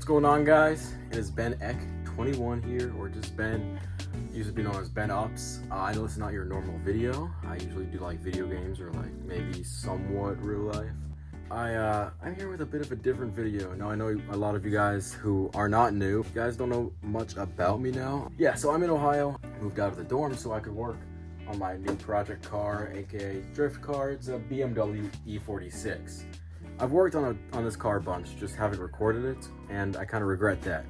What's going on, guys? It is Ben Eck 21 here, or just Ben, used to be known as Ben Ups. I know it's not your normal video. I usually do like video games or like maybe somewhat real life. I'm here with a bit of a different video. Now I know a lot of you guys who are not new. You guys don't know much about me now. Yeah, so I'm in Ohio. Moved out of the dorm so I could work on my new project car, aka drift car. It's a BMW E46. I've worked on this car a bunch, just haven't recorded it, and I kind of regret that.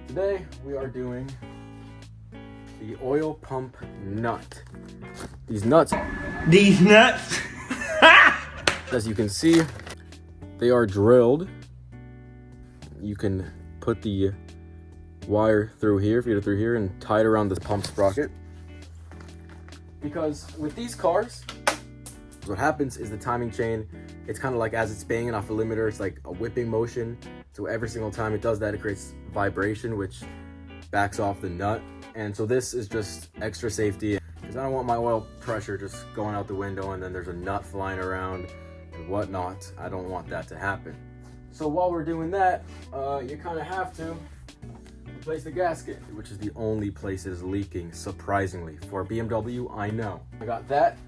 Today we are doing the oil pump nut. These nuts, as you can see, they are drilled. You can put the wire through here, feed it through here, and tie it around this pump sprocket. Because with these cars, what happens is the timing chain, it's kind of like as it's banging off a limiter, it's like a whipping motion. So every single time it does that, it creates vibration, which backs off the nut. And so this is just extra safety, because I don't want my oil pressure just going out the window and then there's a nut flying around and whatnot. I don't want that to happen. So while we're doing that, you kind of have to replace the gasket, which is the only place it is leaking, surprisingly. For a BMW, I know. I got that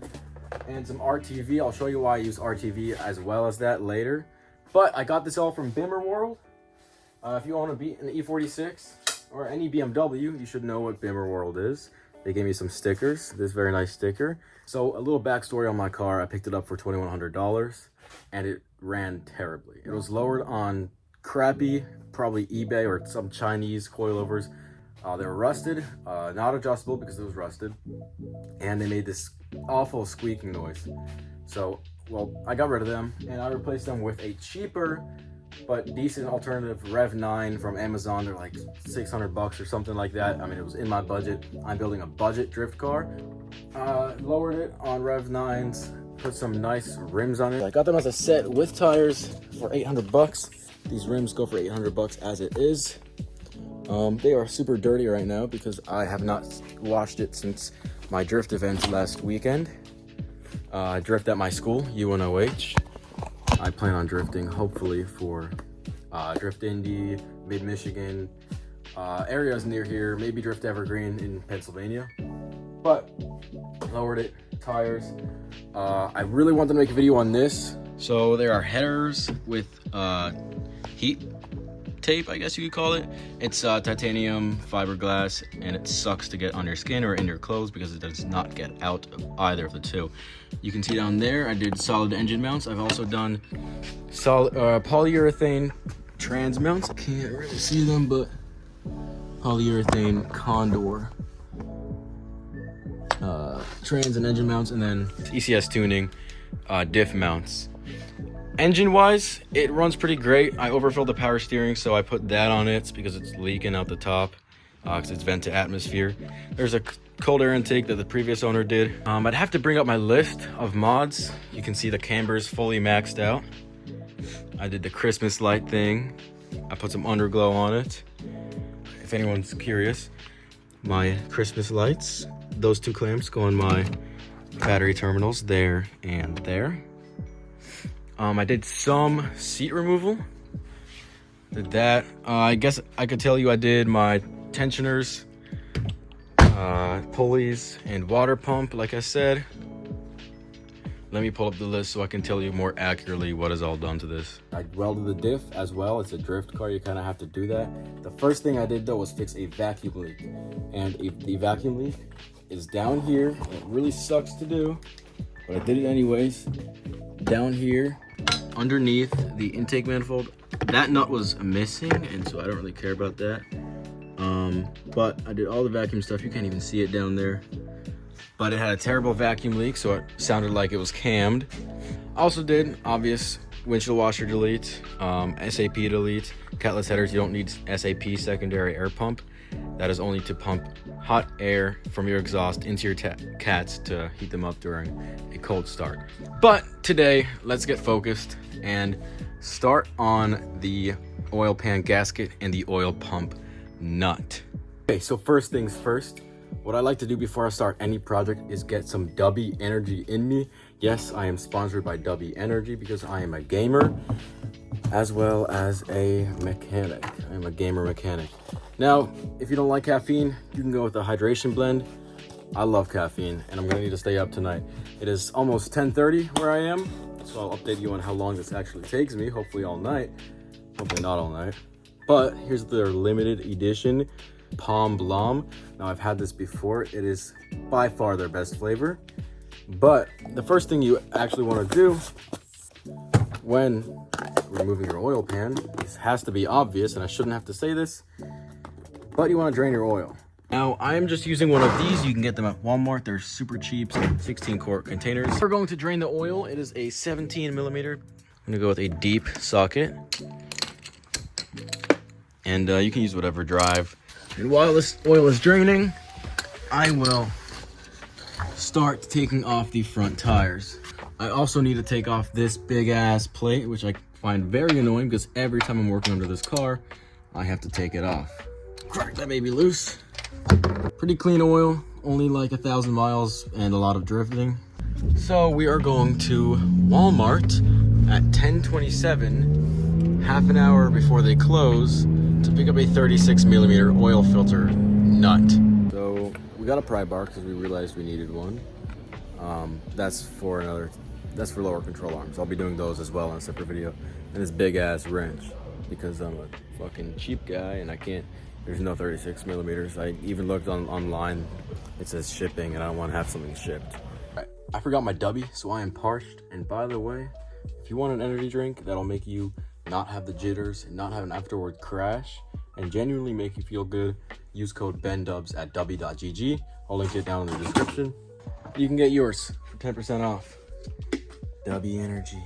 and some RTV. I'll show you why I use RTV as well as that later. But I got this all from Bimmer World. If you own an E46 or any BMW, you should know what Bimmer World is. They gave me some stickers, this very nice sticker. So a little backstory on my car, I picked it up for $2,100 and it ran terribly. It was lowered on crappy, probably eBay or some Chinese coilovers. They were rusted, not adjustable because it was rusted, and they made this awful squeaking noise. So, well, I got rid of them and I replaced them with a cheaper but decent alternative Rev 9 from Amazon. They're like 600 bucks or something like that. I mean, it was in my budget. I'm building a budget drift car. Lowered it on Rev 9s, put some nice rims on it. I got them as a set with tires for 800 bucks. These rims go for 800 bucks as it is. They are super dirty right now because I have not washed it since my drift event last weekend. I drift at my school, UNOH. I plan on drifting hopefully for Drift Indy, Mid-Michigan, areas near here, maybe Drift Evergreen in Pennsylvania. But lowered it, tires. I really wanted to make a video on this. So there are headers with heat tape, I guess you could call it. It's titanium fiberglass, and it sucks to get on your skin or in your clothes because it does not get out of either of the two. You can see down there I did solid engine mounts. I've also done solid polyurethane trans mounts. Can't really see them, but polyurethane condor trans and engine mounts, and then ECS tuning diff mounts. Engine wise, it runs pretty great. I overfilled the power steering, so I put that on it because it's leaking out the top because it's vent to atmosphere. There's a cold air intake that the previous owner did. I'd have to bring up my list of mods. You can see the camber's fully maxed out. I did the Christmas light thing. I put some underglow on it. If anyone's curious, my Christmas lights, those two clamps go on my battery terminals there and there. I did some seat removal. Did that. I guess I could tell you I did my tensioners, pulleys, and water pump, like I said. Let me pull up the list so I can tell you more accurately what is all done to this. I welded the diff as well. It's a drift car, you kind of have to do that. The first thing I did though was fix a vacuum leak. And the vacuum leak is down here. It really sucks to do, but I did it anyways. Down here, underneath the intake manifold, that nut was missing, and so I don't really care about that. But I did all the vacuum stuff. You can't even see it down there, but it had a terrible vacuum leak, so it sounded like it was cammed. Also did obvious windshield washer delete, SAP delete, catless headers. You don't need SAP secondary air pump. That is only to pump hot air from your exhaust into your cats to heat them up during a cold start. But today, let's get focused and start on the oil pan gasket and the oil pump nut. Okay, so first things first, what I like to do before I start any project is get some DUBBY energy in me. Yes, I am sponsored by DUBBY Energy because I am a gamer. as well as a mechanic. I'm a gamer mechanic. Now, if you don't like caffeine, you can go with a hydration blend. I love caffeine, and I'm gonna need to stay up tonight. It is almost 10:30 where I am, so I'll update you on how long this actually takes me, hopefully all night. Hopefully not all night. But here's their limited edition Palm Blanc. Now, I've had this before. It is by far their best flavor. But the first thing you actually want to do when removing your oil pan, this has to be obvious, and I shouldn't have to say this, but you want to drain your oil. Now, I am just using one of these. You can get them at Walmart. They're super cheap, 16-quart containers. We're going to drain the oil. It is a 17 millimeter. I'm gonna go with a deep socket. And you can use whatever drive. And while this oil is draining, I will start taking off the front tires. I also need to take off this big ass plate, which I find very annoying because every time I'm working under this car, I have to take it off. Crack that baby loose. Pretty clean oil, only like 1,000 miles and a lot of drifting. So we are going to Walmart at 10:27, half an hour before they close, to pick up a 36 millimeter oil filter nut. So we got a pry bar because we realized we needed one. That's for lower control arms. I'll be doing those as well in a separate video. And this big ass wrench because I'm a fucking cheap guy and I can't. There's no 36 millimeters. I even looked online. It says shipping, and I don't want to have something shipped. I forgot my DUBBY, so I am parched. And by the way, if you want an energy drink that'll make you not have the jitters and not have an afterward crash and genuinely make you feel good, use code BENDUBS at dubby.gg. I'll link it down in the description. You can get yours for 10% off. DUBBY Energy.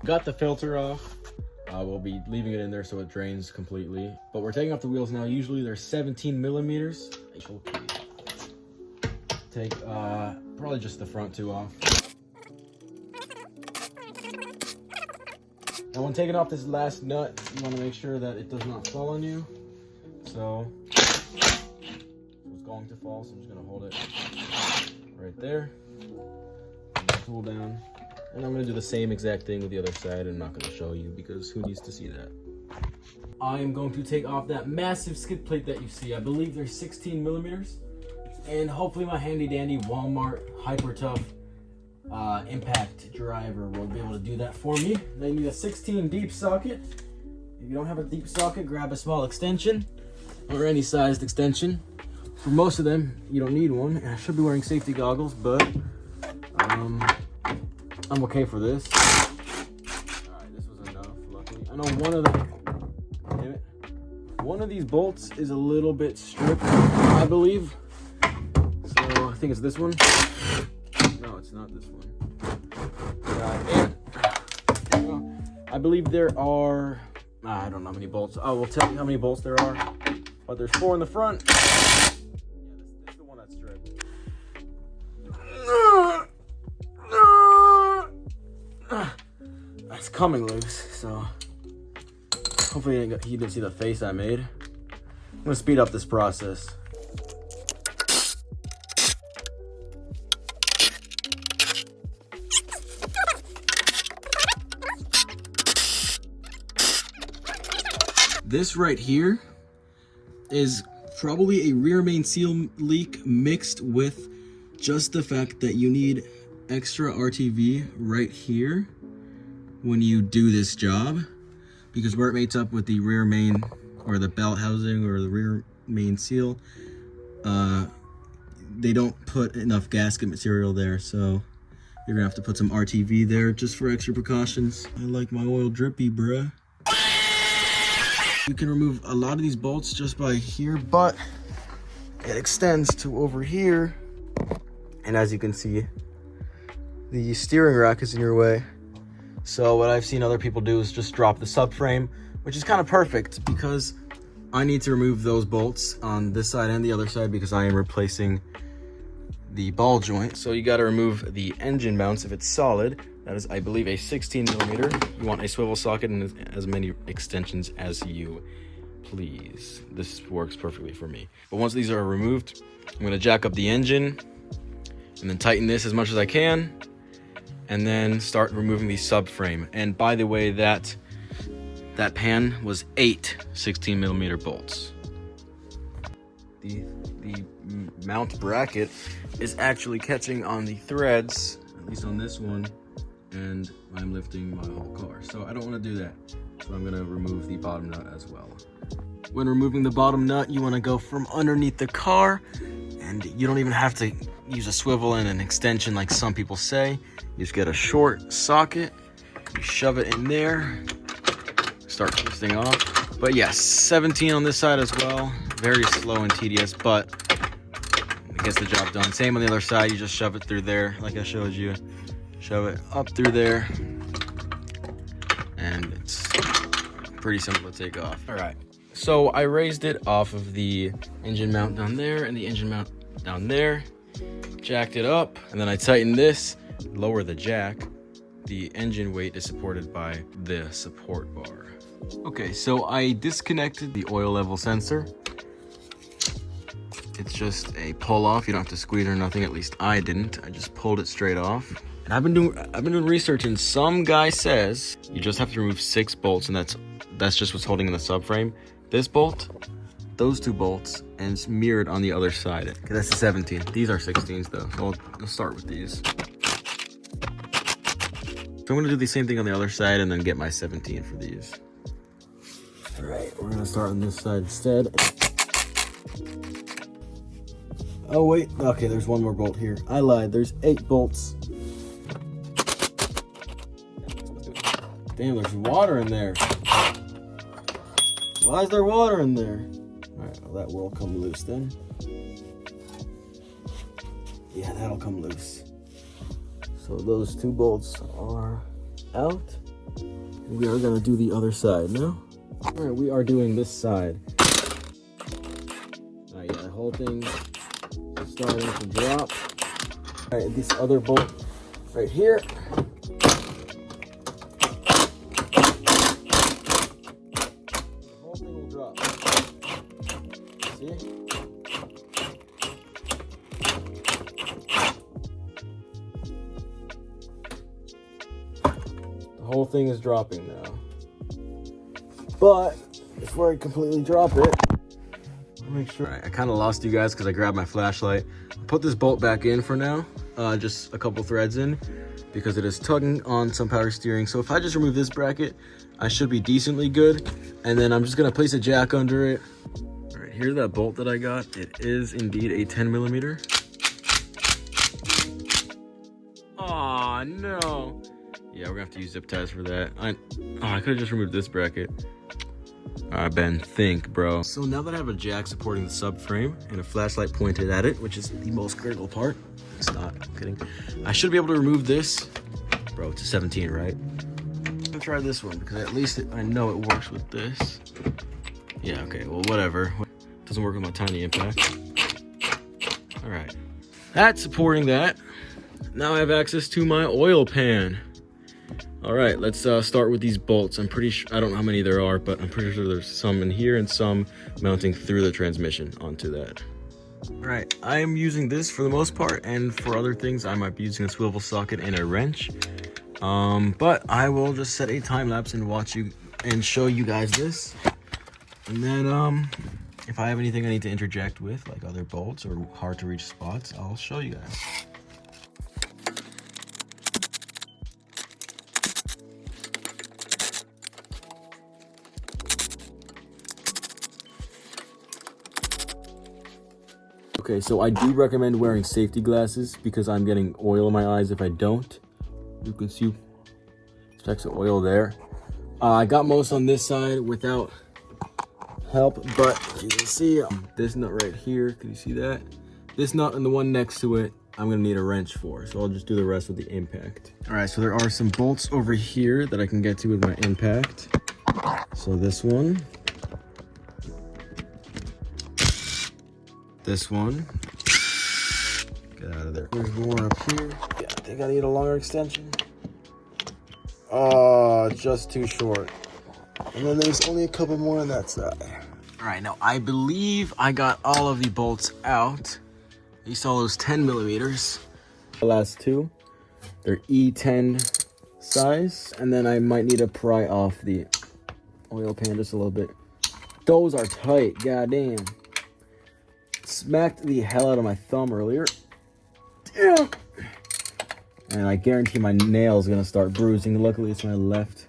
Got the filter off. We'll be leaving it in there so it drains completely. But we're taking off the wheels now. Usually they're 17 millimeters. Okay. Take probably just the front two off. And when taking off this last nut, you want to make sure that it does not fall on you. So it's going to fall, so I'm just going to hold it right there. And the tool down. And I'm going to do the same exact thing with the other side. I'm not going to show you because who needs to see that? I am going to take off that massive skid plate that you see. I believe they're 16 millimeters. And hopefully my handy dandy Walmart Hyper Tough impact driver will be able to do that for me. They need a 16 deep socket. If you don't have a deep socket, grab a small extension or any sized extension. For most of them, you don't need one. I should be wearing safety goggles, but I'm okay for this. Alright, this was enough, luckily. I know one of these bolts is a little bit stripped, I believe. So I think it's this one. No, it's not this one. I believe there are, I don't know how many bolts. I will tell you how many bolts there are, but there's 4 in the front. Yeah, this is the one that's stripped. It's coming loose, so hopefully he didn't see the face I made. I'm gonna speed up this process. This right here is probably a rear main seal leak mixed with just the fact that you need extra RTV right here when you do this job, because where it mates up with the rear main or the belt housing or the rear main seal, they don't put enough gasket material there, so you're gonna have to put some RTV there just for extra precautions. I like my oil drippy, bruh. You can remove a lot of these bolts just by here, but it extends to over here, and as you can see, the steering rack is in your way. So what I've seen other people do is just drop the subframe, which is kind of perfect because I need to remove those bolts on this side and the other side because I am replacing the ball joint. So you got to remove the engine mounts if it's solid. That is, I believe, a 16 millimeter. You want a swivel socket and as many extensions as you please. This works perfectly for me. But once these are removed, I'm going to jack up the engine and then tighten this as much as I can, and then start removing the subframe. And by the way, that that pan was 8 16mm bolts. The mount bracket is actually catching on the threads, at least on this one, and I'm lifting my whole car. So I don't want to do that. So I'm gonna remove the bottom nut as well. When removing the bottom nut, you want to go from underneath the car, and you don't even have to use a swivel and an extension like some people say. You just get a short socket, you shove it in there, start twisting off. But yes, 17 on this side as well. Very slow and tedious, but it gets the job done. Same on the other side, you just shove it through there like I showed you. Shove it up through there, and it's pretty simple to take off. All right, so I raised it off of the engine mount down there and the engine mount down there, jacked it up, and then I tightened this, lower the jack. The engine weight is supported by the support bar. Okay, so I disconnected the oil level sensor. It's just a pull off. You don't have to squeeze or nothing. At least I didn't. I just pulled it straight off. And I've been doing research, and some guy says you just have to remove 6 bolts, and that's just what's holding in the subframe. This bolt, those 2 bolts, and it's mirrored on the other side. Okay, that's the 17. These are 16s though, so I'll start with these. So I'm gonna do the same thing on the other side and then get my 17 for these. All right, we're gonna start on this side instead. Oh wait, okay, there's one more bolt here. I lied, there's 8 bolts. Damn, there's water in there. Why is there water in there? All right, well, that will come loose then. Yeah, that'll come loose. So those 2 bolts are out. We are gonna do the other side now. All right, we are doing this side. All right, yeah, the whole thing is starting to drop. All right, this other bolt right here. The whole thing will drop. See? The whole thing is dropping now. But before I completely drop it, I'll make sure. Right, I kind of lost you guys because I grabbed my flashlight. I'll put this bolt back in for now, just a couple threads in, because it is tugging on some power steering. So if I just remove this bracket, I should be decently good. And then I'm just gonna place a jack under it. All right, here's that bolt that I got. It is indeed a 10mm. Aw, no. Yeah, we're gonna have to use zip ties for that. I could have just removed this bracket. All right, Ben, think, bro. So now that I have a jack supporting the subframe and a flashlight pointed at it, which is the most critical part, it's not, I'm kidding. I should be able to remove this. Bro, it's a 17, right? I'm gonna try this one because at least I know it works with this. Yeah, okay, well, whatever. Doesn't work with my tiny impact. All right, that's supporting that. Now I have access to my oil pan. All right, let's start with these bolts. I'm pretty sure, I don't know how many there are, but I'm pretty sure there's some in here and some mounting through the transmission onto that. All right, I am using this for the most part, and for other things, I might be using a swivel socket and a wrench. But I will just set a time lapse and watch you and show you guys this. And then if I have anything I need to interject with, like other bolts or hard to reach spots, I'll show you guys. Okay, so I do recommend wearing safety glasses because I'm getting oil in my eyes if I don't. You can see specks of oil there. I got most on this side without help, but you can see this nut right here. Can you see that? This nut and the one next to it, I'm gonna need a wrench for, so I'll just do the rest with the impact. All right, so there are some bolts over here that I can get to with my impact. So this one. This one. Get out of there. There's more up here. Yeah, I think I need a longer extension. Oh, just too short. And then there's only a couple more on that side. All right, now I believe I got all of the bolts out. You saw those 10mm. The last 2, they're E10 size. And then I might need to pry off the oil pan just a little bit. Those are tight, goddamn. Smacked the hell out of my thumb earlier. Damn. And I guarantee my nail's gonna start bruising. Luckily, it's my left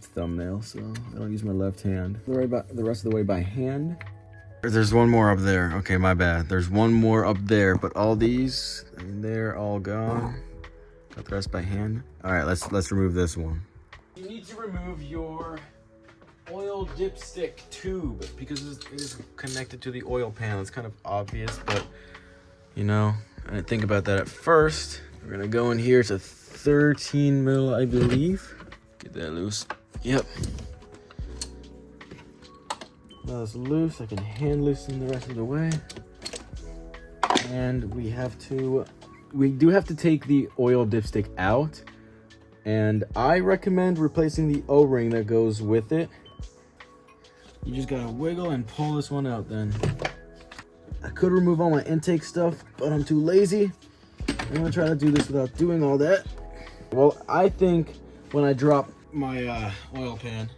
thumbnail, so I don't use my left hand. The rest of the way by hand. There's one more up there. Okay, my bad. There's one more up there, but all these, I mean, they're all gone. Got the rest by hand. All right, let's remove this one. You need to remove your oil dipstick tube because it is connected to the oil pan. It's kind of obvious, but you know, I didn't think about that at first. We're gonna go in here. It's a 13 mil, I believe. Get that loose. Yep. Now it's loose. I can hand loosen the rest of the way. And we do have to take the oil dipstick out. And I recommend replacing the O-ring that goes with it. You just gotta wiggle and pull this one out then. I could remove all my intake stuff, but I'm too lazy. I'm gonna try to do this without doing all that. Well, I think when I drop my oil pan,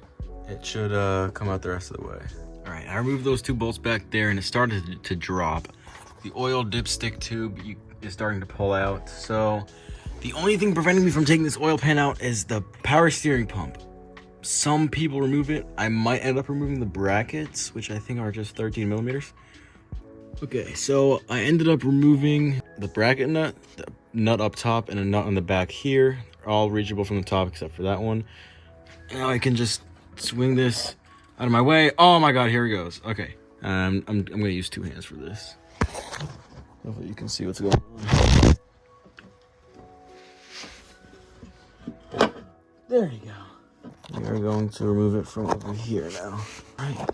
it should come out the rest of the way. All right, I removed those two bolts back there and it started to drop. The oil dipstick tube is starting to pull out. So the only thing preventing me from taking this oil pan out is the power steering pump. Some people remove it. I might end up removing the brackets, which I think are just 13 millimeters. Okay, so I ended up removing the bracket nut, the nut up top, and a nut on the back here. They're all reachable from the top except for that one. Now I can just swing this out of my way. Oh my god, here he goes. Okay, I'm gonna use two hands for this. Hopefully you can see what's going on. There you go. We are going to remove it from over here now. All right.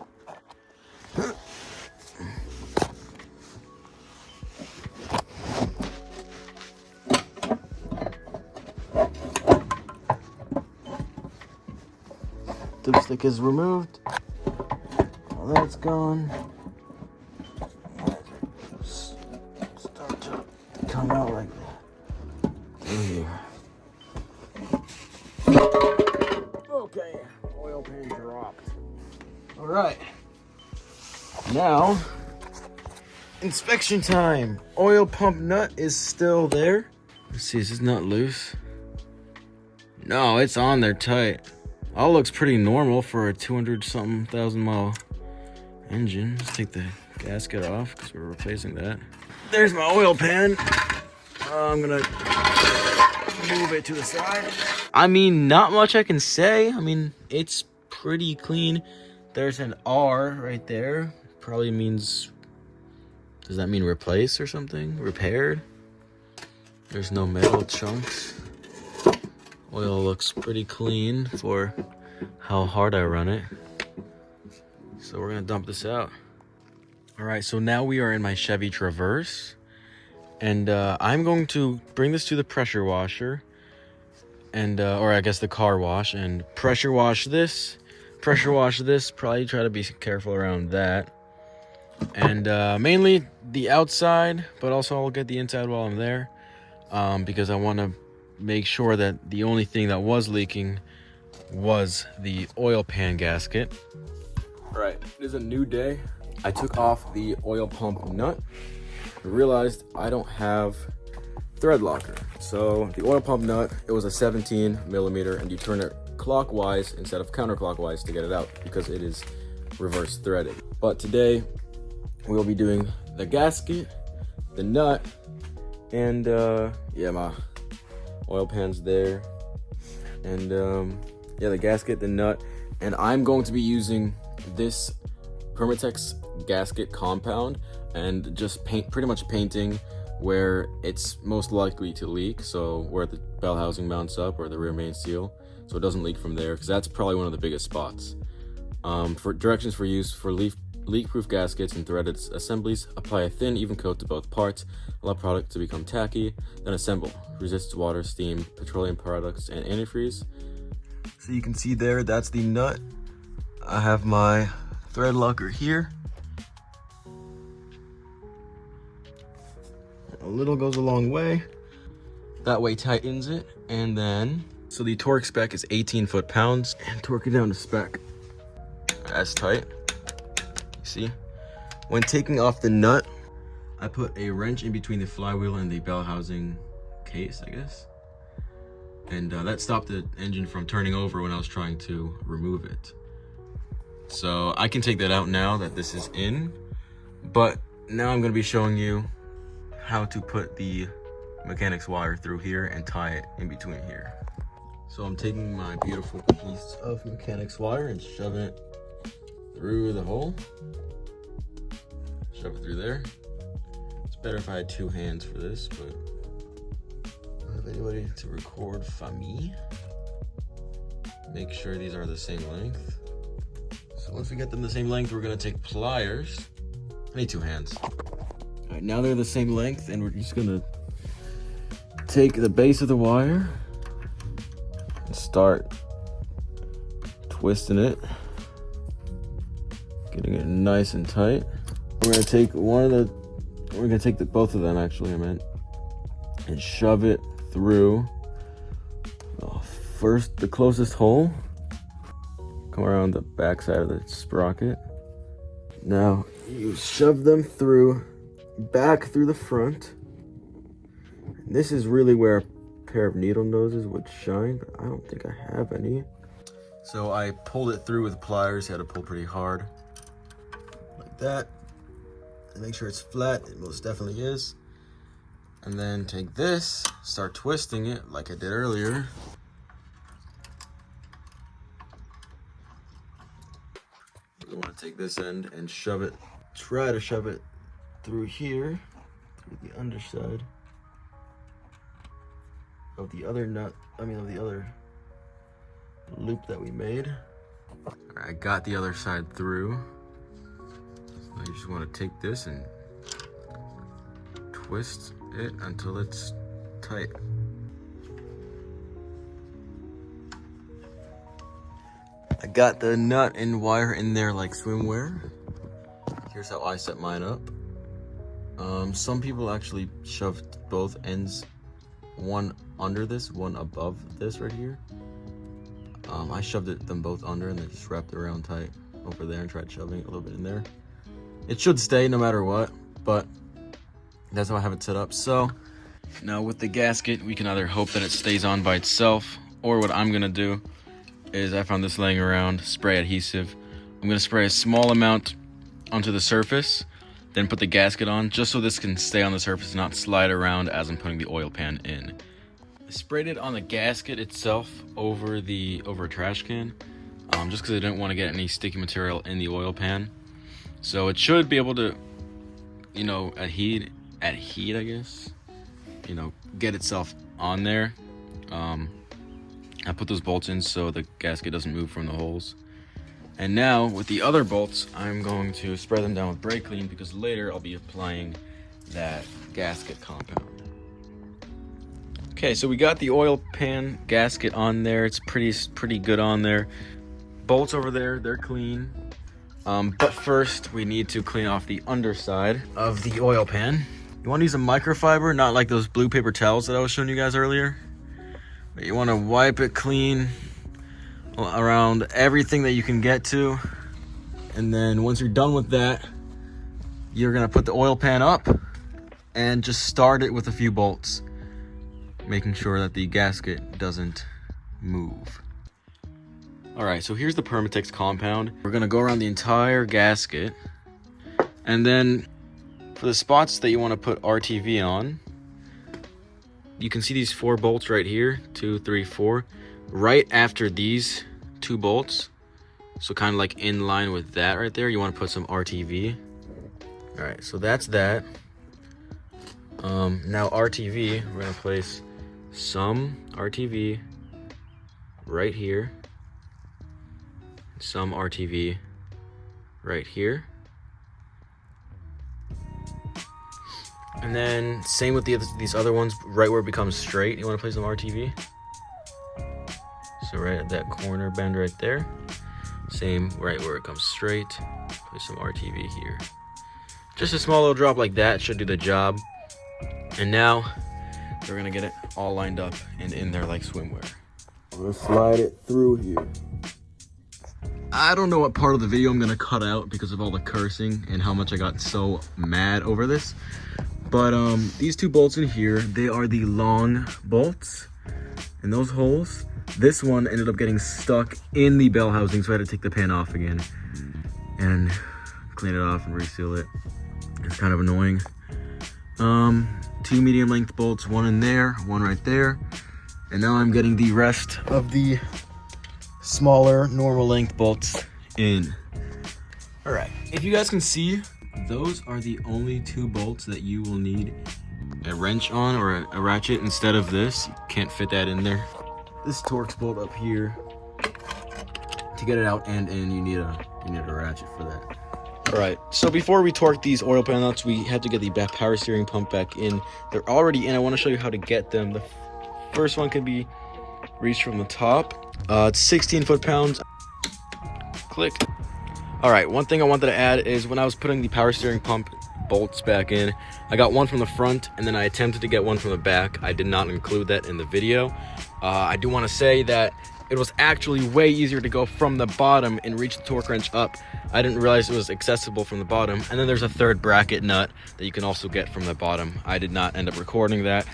Dipstick is removed. All that's gone. Start to come out like that. Through here. Okay, oil pan dropped. All right. Now, inspection time. Oil pump nut is still there. Let's see, is this nut loose? No, it's on there tight. All looks pretty normal for a 200-something thousand mile engine. Let's take the gasket off because we're replacing that. There's my oil pan. I'm gonna move it to the side. I mean, not much I can say. I mean, it's pretty clean. There's an R right there. Probably means, does that mean replace or something? Repaired? There's no metal chunks. Oil looks pretty clean for how hard I run it. So we're gonna dump this out. All right, so now we are in my Chevy Traverse. And I'm going to bring this to the pressure washer. And, or I guess the car wash. And pressure wash this. Probably try to be careful around that. And mainly the outside, but also I'll get the inside while I'm there. Because I want to make sure that the only thing that was leaking was the oil pan gasket. All right, it is a new day. I took off the oil pump nut. I realized I don't have thread locker. So the oil pump nut, it was a 17 millimeter, and you turn it clockwise instead of counterclockwise to get it out because it is reverse threaded. But today we'll be doing the gasket, the nut, and yeah, my oil pan's there, and yeah, the gasket, the nut, and I'm going to be using this Permatex gasket compound and just pretty much painting where it's most likely to leak, so where the bell housing mounts up or the rear main seal, so it doesn't leak from there, because that's probably one of the biggest spots. For directions for use for leak-proof gaskets and threaded assemblies, apply a thin, even coat to both parts, allow product to become tacky, then assemble. Resists water, steam, petroleum products, and antifreeze. So you can see there, that's the nut. I have my thread locker here. A little goes a long way. That way tightens it, and then So the torque spec is 18 foot-pounds, and torque it down to spec. As tight, you see? When taking off the nut, I put a wrench in between the flywheel and the bell housing case, I guess. And that stopped the engine from turning over when I was trying to remove it. So I can take that out now that this is in, but now I'm gonna be showing you how to put the mechanics wire through here and tie it in between here. So I'm taking my beautiful piece of mechanics wire and shoving it through the hole. Shove it through there. It's better if I had two hands for this, but I don't have anybody to record for me. Make sure these are the same length. So once we get them the same length, we're gonna take pliers. I need two hands. All right, now they're the same length, and we're just gonna take the base of the wire and start twisting it, getting it nice and tight. We're gonna take both of them actually, and shove it through first the closest hole. Come around the back side of the sprocket. Now you shove them back through the front. And this is really where a pair of needle noses would shine, but I don't think I have any. So I pulled it through with pliers. Had to pull pretty hard, like that, and make sure it's flat. It most definitely is. And then take this, start twisting it like I did earlier. We want to take this end and try to shove it through here, through the underside of the other nut, of the other loop that we made. All right, I got the other side through. So you just want to take this and twist it until it's tight. I got the nut and wire in there like swimwear. Here's how I set mine up. Some people actually shoved both ends, one under this, one above this right here. I shoved them both under and then just wrapped it around tight over there and tried shoving it a little bit in there. It should stay no matter what, but that's how I have it set up. So now with the gasket, we can either hope that it stays on by itself, or what I'm gonna do is, I found this laying around, spray adhesive. I'm gonna spray a small amount onto the surface, then put the gasket on, just so this can stay on the surface and not slide around as I'm putting the oil pan in. I sprayed it on the gasket itself over a trash can, just because I didn't want to get any sticky material in the oil pan. So it should be able to, adhere, I guess, get itself on there. I put those bolts in so the gasket doesn't move from the holes. And now with the other bolts, I'm going to spray them down with brake clean, because later I'll be applying that gasket compound. Okay, so we got the oil pan gasket on there. It's pretty good on there. Bolts over there, they're clean. But first we need to clean off the underside of the oil pan. You want to use a microfiber, not like those blue paper towels that I was showing you guys earlier. But you want to wipe it clean around everything that you can get to. And then once you're done with that, you're gonna put the oil pan up and just start it with a few bolts, making sure that the gasket doesn't move. All right, so here's the Permatex compound. We're gonna go around the entire gasket, and then for the spots that you want to put RTV on, you can see these 4 bolts right here, 2, 3, 4. Right after these 2 bolts, so kind of like in line with that right there, you want to put some RTV. All right, so that's that. Now RTV, we're gonna place some RTV right here, some RTV right here, and then same with these other ones. Right where it becomes straight, you want to place some RTV. So right at that corner bend right there. Same right where it comes straight, place some RTV here. Just a small little drop like that should do the job. And now we're gonna get it all lined up and in there like swimwear. Let's slide it through here. I don't know what part of the video I'm gonna cut out because of all the cursing and how much I got so mad over this. But these two bolts in here, they are the long bolts. And those holes, this one ended up getting stuck in the bell housing, so I had to take the pan off again and clean it off and reseal it. It's kind of annoying. Two medium length bolts, one in there, one right there. And now I'm getting the rest of the smaller normal length bolts in. All right, if you guys can see, those are the only two bolts that you will need a wrench on or a ratchet instead of this. You can't fit that in there. This Torx bolt up here, to get it out and in, you need a ratchet for that. All right, so before we torque these oil pan nuts, we had to get the power steering pump back in. They're already in. I want to show you how to get them. The first one can be reached from the top. It's 16 foot-pounds. Click. All right, one thing I wanted to add is when I was putting the power steering pump bolts back in, I got one from the front and then I attempted to get one from the back. I did not include that in the video. I do want to say that it was actually way easier to go from the bottom and reach the torque wrench up. I didn't realize it was accessible from the bottom. And then there's a third bracket nut that you can also get from the bottom. I did not end up recording that.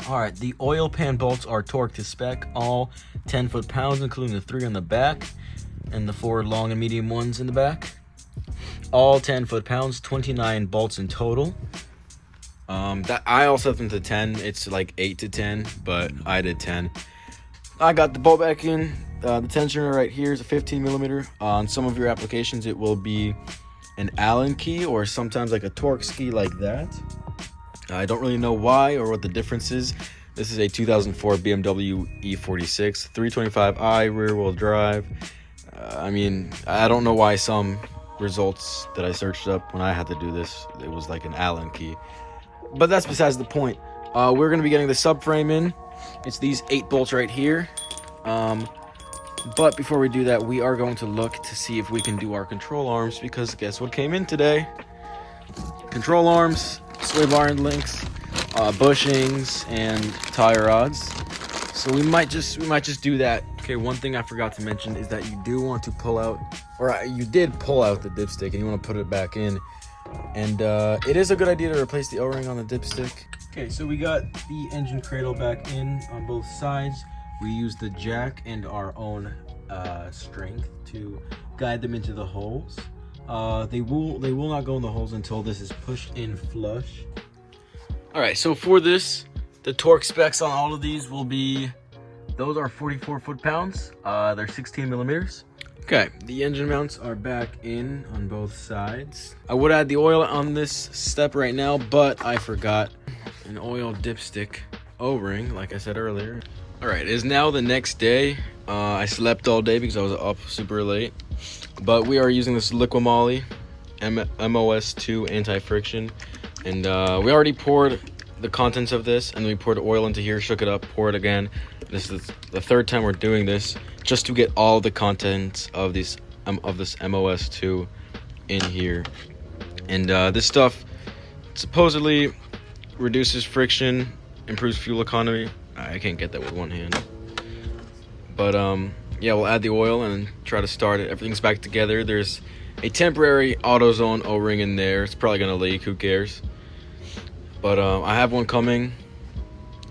All right, the oil pan bolts are torqued to spec, all 10 foot-pounds, including the 3 on the back and the 4 long and medium ones in the back. All 10 foot-pounds, 29 bolts in total. That I also have them to 10. It's like 8 to 10, but I did 10. I got the bolt back in. The tensioner right here is a 15 millimeter. On some of your applications, it will be an Allen key or sometimes like a Torx key like that. I don't really know why or what the difference is. This is a 2004 BMW E46, 325i rear-wheel drive. I mean, I don't know why some results that I searched up when I had to do this, it was like an Allen key. But that's besides the point. We're going to be getting the subframe in. It's these 8 bolts right here. But before we do that, we are going to look to see if we can do our control arms, because guess what came in today? Control arms, sway bar and links, bushings, and tie rods. So we might just do that. Okay, one thing I forgot to mention is that you do want to pull out, or you did pull out the dipstick and you want to put it back in. And it is a good idea to replace the O-ring on the dipstick. Okay, so we got the engine cradle back in on both sides. We used the jack and our own strength to guide them into the holes. They will not go in the holes until this is pushed in flush. All right, so for this, the torque specs on all of these will be, those are 44 foot-pounds. They're 16 millimeters. Okay, the engine mounts are back in on both sides. I would add the oil on this step right now, but I forgot an oil dipstick O-ring, like I said earlier. All right, it is now the next day. I slept all day because I was up super late. But we are using this Liquimoly MOS2 anti-friction. And we already poured the contents of this, and then we poured oil into here, shook it up, poured it again. This is the third time we're doing this, just to get all the contents of this MOS2 in here. And this stuff supposedly reduces friction, improves fuel economy. I can't get that with one hand. But yeah, we'll add the oil and try to start it. Everything's back together. There's a temporary AutoZone O-ring in there. It's probably gonna leak, who cares? But I have one coming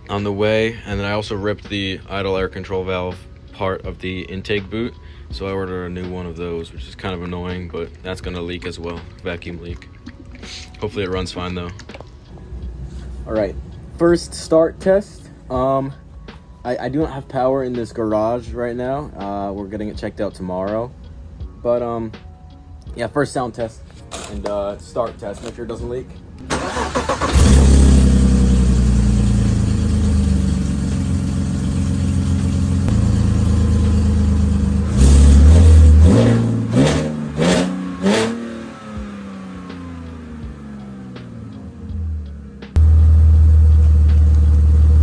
on the way, and then I also ripped the idle air control valve part of the intake boot, so I ordered a new one of those, which is kind of annoying, but that's gonna leak as well, vacuum leak. Hopefully it runs fine though. All right, first start test. I do not have power in this garage right now. We're getting it checked out tomorrow, but yeah, first sound test and start test, make sure it doesn't leak.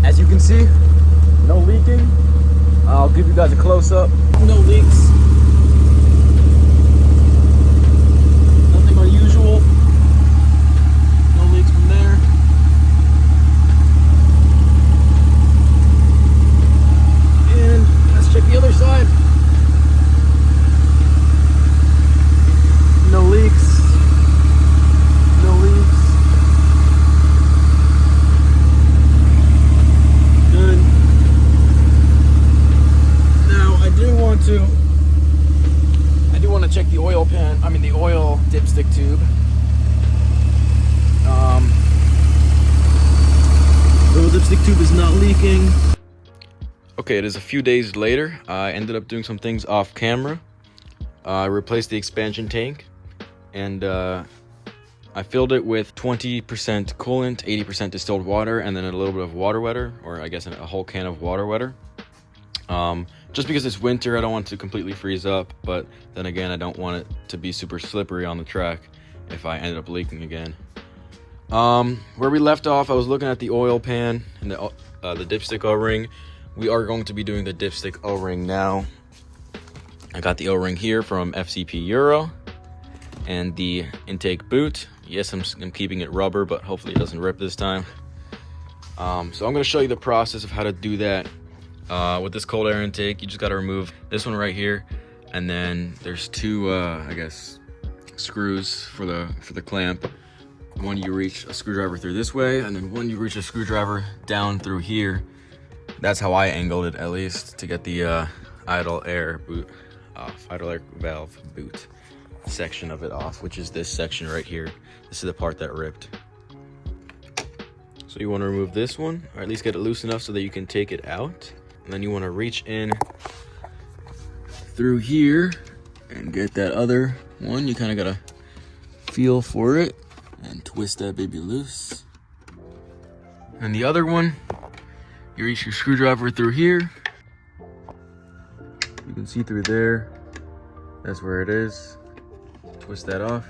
As you can see, no leaking. I'll give you guys a close-up. No leaks. Nothing unusual. No leaks from there. And let's check check the oil pan, the oil dipstick tube. The dipstick tube is not leaking. Okay, it is a few days later. I ended up doing some things off camera. I replaced the expansion tank, and I filled it with 20% coolant, 80% distilled water, and then a little bit of water wetter, or I guess a whole can of water wetter. Just because it's winter, I don't want it to completely freeze up, but then again, I don't want it to be super slippery on the track if I ended up leaking again. Where we left off, I was looking at the oil pan and the dipstick O-ring. We are going to be doing the dipstick O-ring now. I got the O-ring here from FCP Euro, and the intake boot. Yes, I'm keeping it rubber, but hopefully it doesn't rip this time. So I'm going to show you the process of how to do that. With this cold air intake, you just got to remove this one right here, and then there's two, I guess, screws for the clamp. One you reach a screwdriver through this way, and then one you reach a screwdriver down through here. That's how I angled it, at least, to get the idle air boot off, idle air valve boot section of it off, which is this section right here. This is the part that ripped. So you want to remove this one, or at least get it loose enough so that you can take it out. And then you want to reach in through here and get that other one. You kind of got to feel for it and twist that baby loose. And the other one, you reach your screwdriver through here. You can see through there. That's where it is. Twist that off.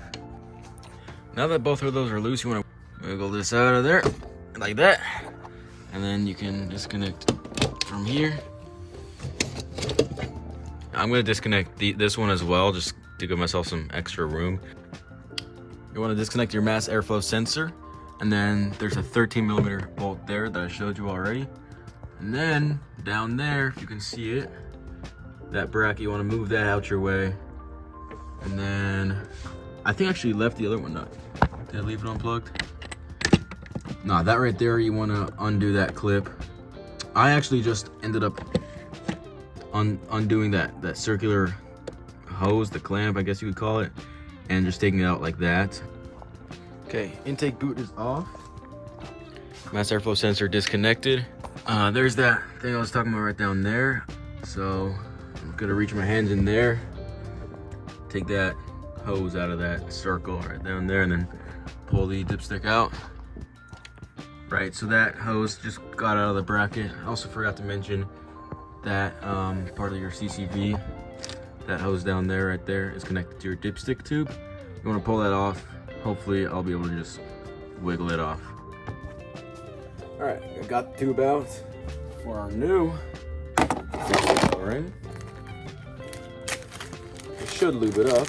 Now that both of those are loose, you want to wiggle this out of there like that. And then you can disconnect from here. I'm going to disconnect this one as well, just to give myself some extra room. You want to disconnect your mass airflow sensor, and then there's a 13mm bolt there that I showed you already. And then down there, if you can see it, that bracket, you want to move that out your way. And then I think I actually left the other one nut. Did I leave it unplugged? Nah, that right there, you want to undo that clip. I actually just ended up undoing that circular hose, the clamp, I guess you would call it, and just taking it out like that. Okay, intake boot is off. Mass airflow sensor disconnected. There's that thing I was talking about right down there. So I'm gonna reach my hands in there, take that hose out of that circle right down there, and then pull the dipstick out. Right, so that hose just got out of the bracket. I also forgot to mention that part of your CCV, that hose down there, right there, is connected to your dipstick tube. You want to pull that off. Hopefully, I'll be able to just wiggle it off. All right, I got the tube out for our new ring. I should lube it up.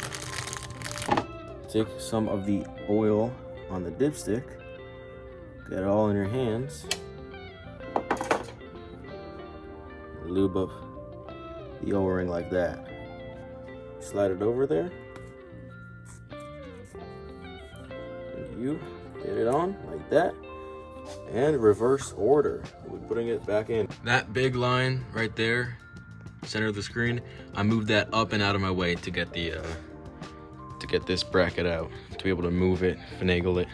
Take some of the oil on the dipstick. Get it all in your hands. Lube up the O-ring like that. Slide it over there. And you get it on like that. And reverse order. We're putting it back in. That big line right there, center of the screen, I moved that up and out of my way to get the to get this bracket out, to be able to move it, finagle it.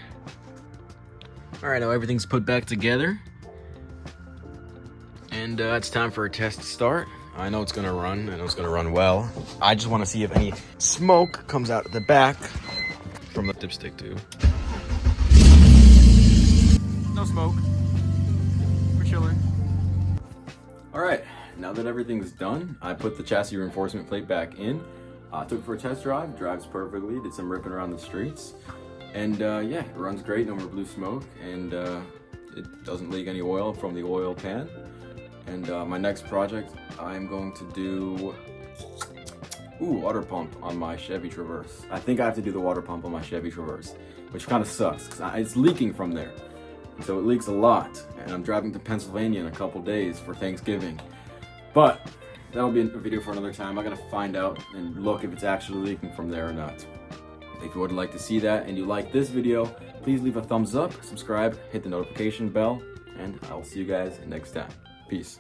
All right, now everything's put back together, and it's time for a test start. I know it's gonna run, I know it's gonna run well. I just wanna see if any smoke comes out of the back from the dipstick tube. No smoke, we're chilling. All right, now that everything's done, I put the chassis reinforcement plate back in. Took it for a test drive, drives perfectly, did some ripping around the streets. And yeah, it runs great, no more blue smoke, and it doesn't leak any oil from the oil pan. And my next project, I'm going to do water pump on my Chevy Traverse. I think I have to do the water pump on my Chevy Traverse, which kind of sucks, because it's leaking from there. And so it leaks a lot, and I'm driving to Pennsylvania in a couple days for Thanksgiving. But that'll be a video for another time. I gotta find out and look if it's actually leaking from there or not. If you would like to see that and you like this video, please leave a thumbs up, subscribe, hit the notification bell, and I'll see you guys next time. Peace.